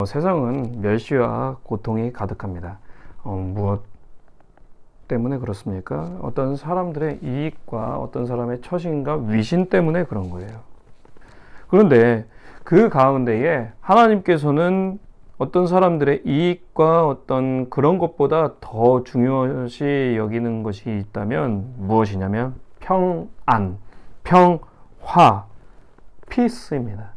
세상은 멸시와 고통이 가득합니다. 무엇 때문에 그렇습니까? 어떤 사람들의 이익과 어떤 사람의 처신과 위신 때문에 그런 거예요. 그런데 그 가운데에 하나님께서는 어떤 사람들의 이익과 어떤 그런 것보다 더 중요시 여기는 것이 있다면 무엇이냐면 평안, 평화, 피스입니다.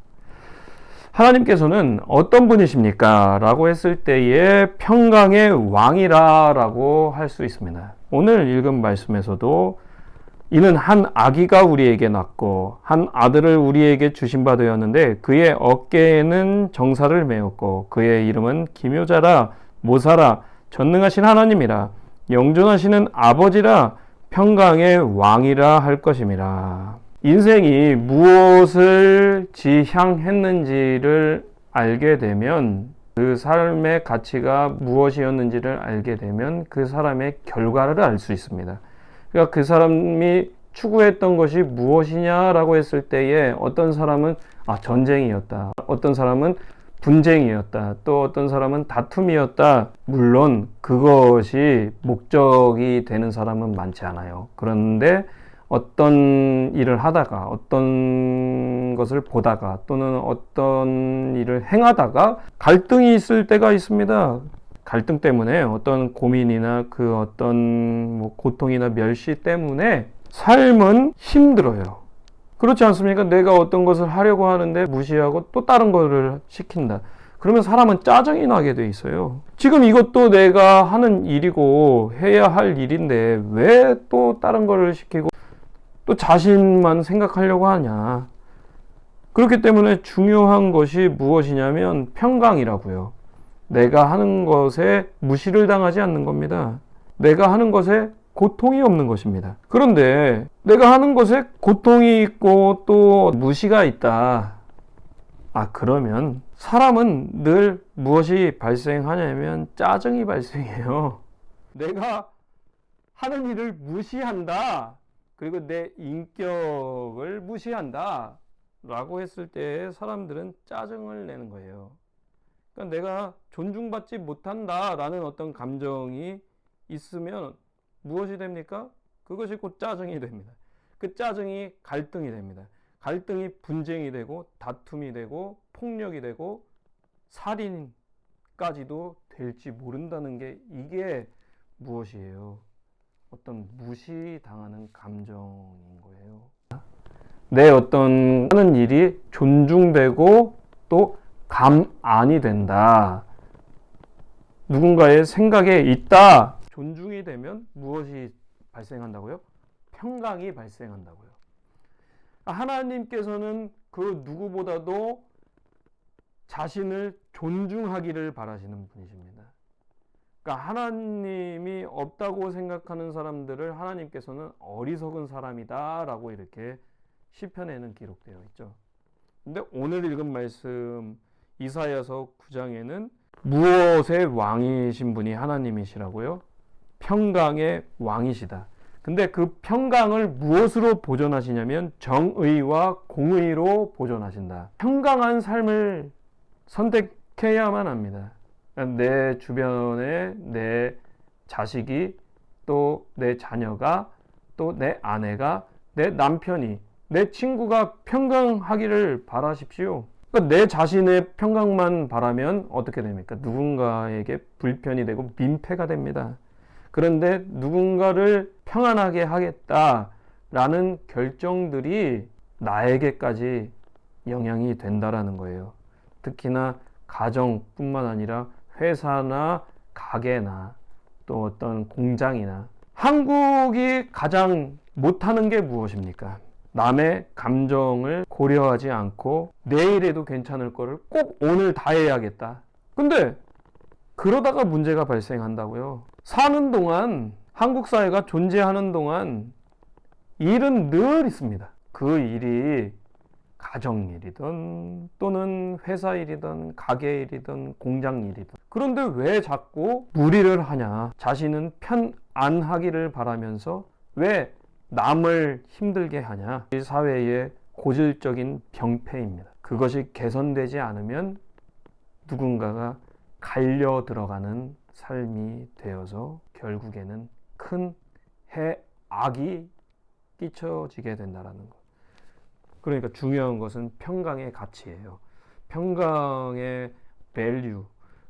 하나님께서는 어떤 분이십니까? 라고 했을 때에 평강의 왕이라 라고 할 수 있습니다. 오늘 읽은 말씀에서도 이는 한 아기가 우리에게 낳고 한 아들을 우리에게 주신 바 되었는데 그의 어깨에는 정사를 메었고 그의 이름은 기묘자라 모사라 전능하신 하나님이라 영존하시는 아버지라 평강의 왕이라 할 것임이라. 인생이 무엇을 지향했는지를 알게 되면 그 삶의 가치가 무엇이었는지를 알게 되면 그 사람의 결과를 알 수 있습니다. 그러니까 그 사람이 추구했던 것이 무엇이냐라고 했을 때에 어떤 사람은 전쟁이었다. 어떤 사람은 분쟁이었다. 또 어떤 사람은 다툼이었다. 물론 그것이 목적이 되는 사람은 많지 않아요. 그런데 어떤 일을 하다가 어떤 것을 보다가 또는 어떤 일을 행하다가 갈등이 있을 때가 있습니다. 갈등 때문에 어떤 고민이나 그 어떤 고통이나 멸시 때문에 삶은 힘들어요. 그렇지 않습니까? 내가 어떤 것을 하려고 하는데 무시하고 또 다른 것을 시킨다. 그러면 사람은 짜증이 나게 돼 있어요. 지금 이것도 내가 하는 일이고 해야 할 일인데 왜 또 다른 것을 시키고 또 자신만 생각하려고 하냐. 그렇기 때문에 중요한 것이 무엇이냐면 평강이라고요. 내가 하는 것에 무시를 당하지 않는 겁니다. 내가 하는 것에 고통이 없는 것입니다. 그런데 내가 하는 것에 고통이 있고 또 무시가 있다. 그러면 사람은 늘 무엇이 발생하냐면 짜증이 발생해요. 내가 하는 일을 무시한다. 그리고 내 인격을 무시한다 라고 했을 때 사람들은 짜증을 내는 거예요. 그러니까 내가 존중받지 못한다 라는 어떤 감정이 있으면 무엇이 됩니까? 그것이 곧 짜증이 됩니다. 그 짜증이 갈등이 됩니다. 갈등이 분쟁이 되고 다툼이 되고 폭력이 되고 살인까지도 될지 모른다는 게 이게 무엇이에요? 어떤 무시당하는 감정인 거예요. 내 어떤 하는 일이 존중되고 또 감안이 된다. 누군가의 생각에 있다. 존중이 되면 무엇이 발생한다고요? 평강이 발생한다고요. 하나님께서는 그 누구보다도 자신을 존중하기를 바라시는 분이십니다. 그러니까 하나님이 없다고 생각하는 사람들을 하나님께서는 어리석은 사람이다 라고 이렇게 시편에는 기록되어 있죠. 근데 오늘 읽은 말씀 이사야서 9장에는 무엇의 왕이신 분이 하나님이시라고요? 평강의 왕이시다. 근데 그 평강을 무엇으로 보존하시냐면 정의와 공의로 보존하신다. 평강한 삶을 선택해야만 합니다. 내 주변에 내 자식이 또 내 자녀가 또 내 아내가 내 남편이 내 친구가 평강하기를 바라십시오. 그러니까 내 자신의 평강만 바라면 어떻게 됩니까? 누군가에게 불편이 되고 민폐가 됩니다. 그런데 누군가를 평안하게 하겠다라는 결정들이 나에게까지 영향이 된다라는 거예요. 특히나 가정뿐만 아니라 회사나 가게나 또 어떤 공장이나 한국이 가장 못하는 게 무엇입니까? 남의 감정을 고려하지 않고 내일에도 괜찮을 거를 꼭 오늘 다 해야겠다. 근데 그러다가 문제가 발생한다고요. 사는 동안 한국 사회가 존재하는 동안 일은 늘 있습니다. 그 일이 가정일이든 또는 회사 일이든 가게 일이든 공장 일이든. 그런데 왜 자꾸 무리를 하냐? 자신은 편안하기를 바라면서 왜 남을 힘들게 하냐? 이 사회의 고질적인 병폐입니다. 그것이 개선되지 않으면 누군가가 갈려 들어가는 삶이 되어서 결국에는 큰 악이 끼쳐지게 된다라는 것. 그러니까 중요한 것은 평강의 가치예요. 평강의 value,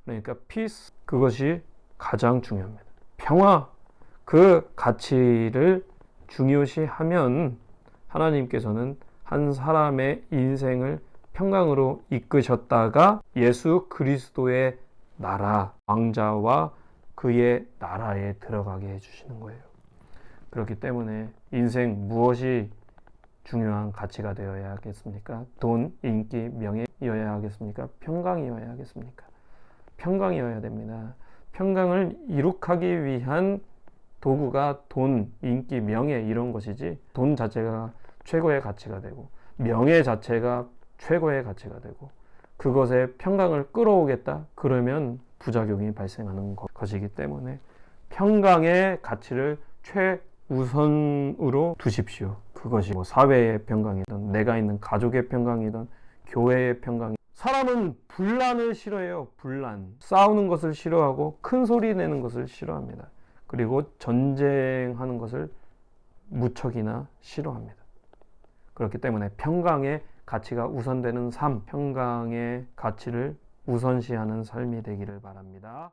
그러니까 peace, 그것이 가장 중요합니다. 평화, 그 가치를 중요시하면 하나님께서는 한 사람의 인생을 평강으로 이끄셨다가 예수 그리스도의 나라, 왕자와 그의 나라에 들어가게 해주시는 거예요. 그렇기 때문에 인생 무엇이 중요한 가치가 되어야 하겠습니까? 돈, 인기, 명예여야 하겠습니까? 평강이어야 하겠습니까? 평강이어야 됩니다. 평강을 이룩하기 위한 도구가 돈, 인기, 명예 이런 것이지, 돈 자체가 최고의 가치가 되고 명예 자체가 최고의 가치가 되고 그것에 평강을 끌어오겠다? 그러면 부작용이 발생하는 것이기 때문에 평강의 가치를 최우선으로 두십시오. 그것이 뭐 사회의 평강이든 내가 있는 가족의 평강이든 교회의 평강이든. 사람은 분란을 싫어해요. 분란. 싸우는 것을 싫어하고 큰 소리 내는 것을 싫어합니다. 그리고 전쟁하는 것을 무척이나 싫어합니다. 그렇기 때문에 평강의 가치가 우선되는 삶, 평강의 가치를 우선시하는 삶이 되기를 바랍니다.